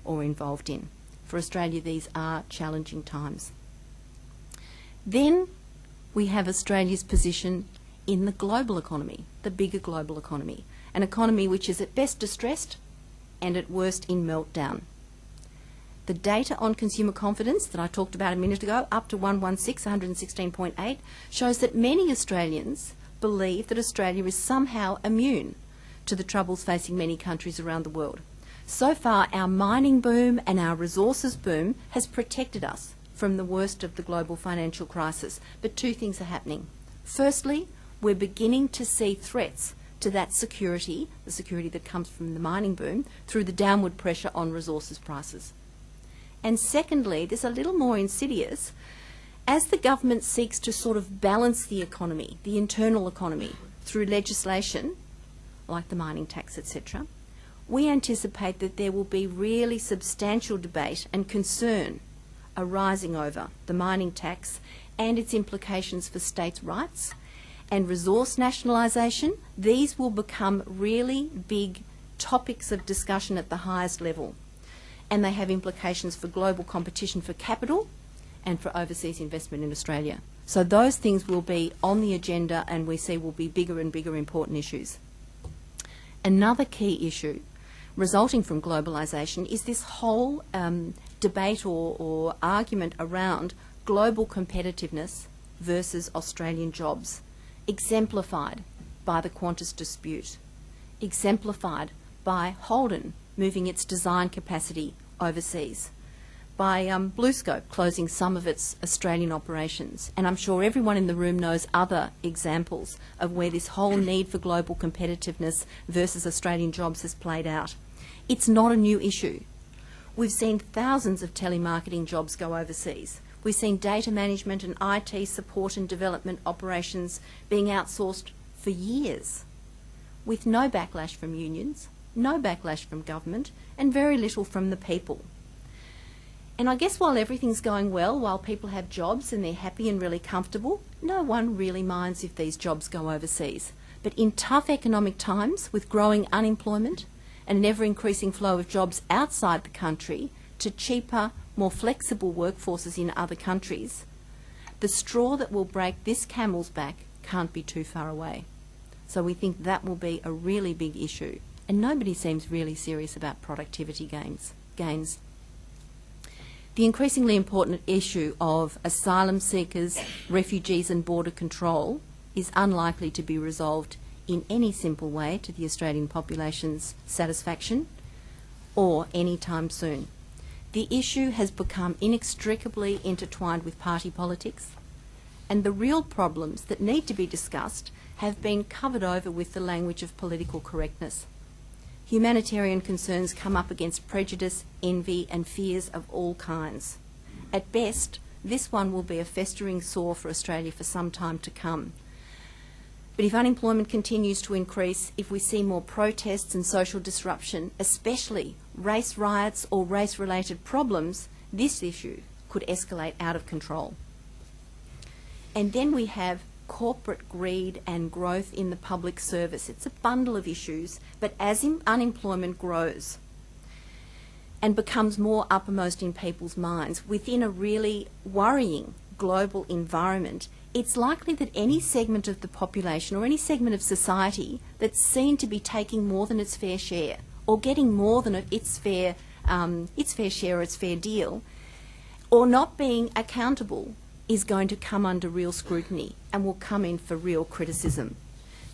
or involved in. For Australia, these are challenging times. Then we have Australia's position in the global economy, the bigger global economy, an economy which is at best distressed and at worst in meltdown. The data on consumer confidence that I talked about a minute ago, up to 116, 116.8, shows that many Australians believe that Australia is somehow immune to the troubles facing many countries around the world. So far, our mining boom and our resources boom has protected us from the worst of the global financial crisis. But two things are happening. Firstly, we're beginning to see threats to that security, the security that comes from the mining boom, through the downward pressure on resources prices. And secondly, there's a little more insidious, as the government seeks to sort of balance the economy, the internal economy, through legislation, like the mining tax, etc., we anticipate that there will be really substantial debate and concern arising over the mining tax and its implications for states' rights and resource nationalisation. These will become really big topics of discussion at the highest level, and they have implications for global competition for capital and for overseas investment in Australia. So those things will be on the agenda, and we see will be bigger and bigger important issues. Another key issue resulting from globalisation is this whole debate or argument around global competitiveness versus Australian jobs, exemplified by the Qantas dispute, exemplified by Holden moving its design capacity overseas, by BlueScope closing some of its Australian operations. And I'm sure everyone in the room knows other examples of where this whole need for global competitiveness versus Australian jobs has played out. It's not a new issue. We've seen thousands of telemarketing jobs go overseas. We've seen data management and IT support and development operations being outsourced for years, with no backlash from unions, no backlash from government, and very little from the people. And I guess while everything's going well, while people have jobs and they're happy and really comfortable, no one really minds if these jobs go overseas. But in tough economic times, with growing unemployment and an ever-increasing flow of jobs outside the country to cheaper, more flexible workforces in other countries, the straw that will break this camel's back can't be too far away. So we think that will be a really big issue. And nobody seems really serious about productivity gains. The increasingly important issue of asylum seekers, refugees and border control is unlikely to be resolved in any simple way to the Australian population's satisfaction or any time soon. The issue has become inextricably intertwined with party politics, and the real problems that need to be discussed have been covered over with the language of political correctness. Humanitarian concerns come up against prejudice, envy and fears of all kinds. At best, this one will be a festering sore for Australia for some time to come. But if unemployment continues to increase, if we see more protests and social disruption, especially race riots or race-related problems, this issue could escalate out of control. And then we have corporate greed and growth in the public service. It's a bundle of issues, but as unemployment grows and becomes more uppermost in people's minds within a really worrying global environment, it's likely that any segment of the population or any segment of society that's seen to be taking more than its fair share or getting more than its fair share or its fair deal, or not being accountable, is going to come under real scrutiny and will come in for real criticism.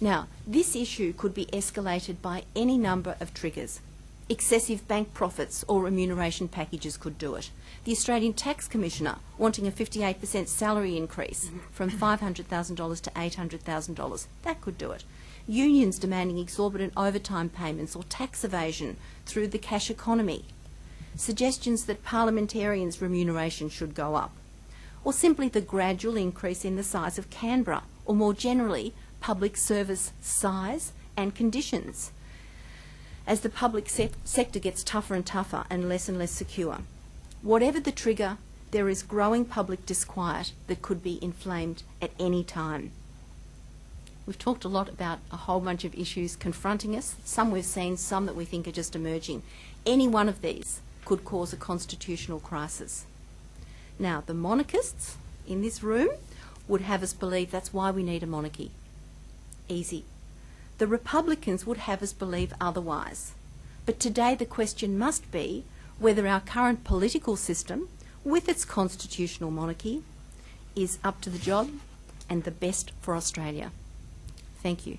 Now, this issue could be escalated by any number of triggers. Excessive bank profits or remuneration packages could do it. The Australian Tax Commissioner wanting a 58% salary increase from $500,000 to $800,000, that could do it. Unions demanding exorbitant overtime payments or tax evasion through the cash economy. Suggestions that parliamentarians' remuneration should go up. Or simply the gradual increase in the size of Canberra, or more generally, public service size and conditions, as the public sector gets tougher and tougher and less secure. Whatever the trigger, there is growing public disquiet that could be inflamed at any time. We've talked a lot about a whole bunch of issues confronting us. Some we've seen, some that we think are just emerging. Any one of these could cause a constitutional crisis. Now, the monarchists in this room would have us believe that's why we need a monarchy. Easy. The Republicans would have us believe otherwise. But today the question must be whether our current political system, with its constitutional monarchy, is up to the job and the best for Australia. Thank you.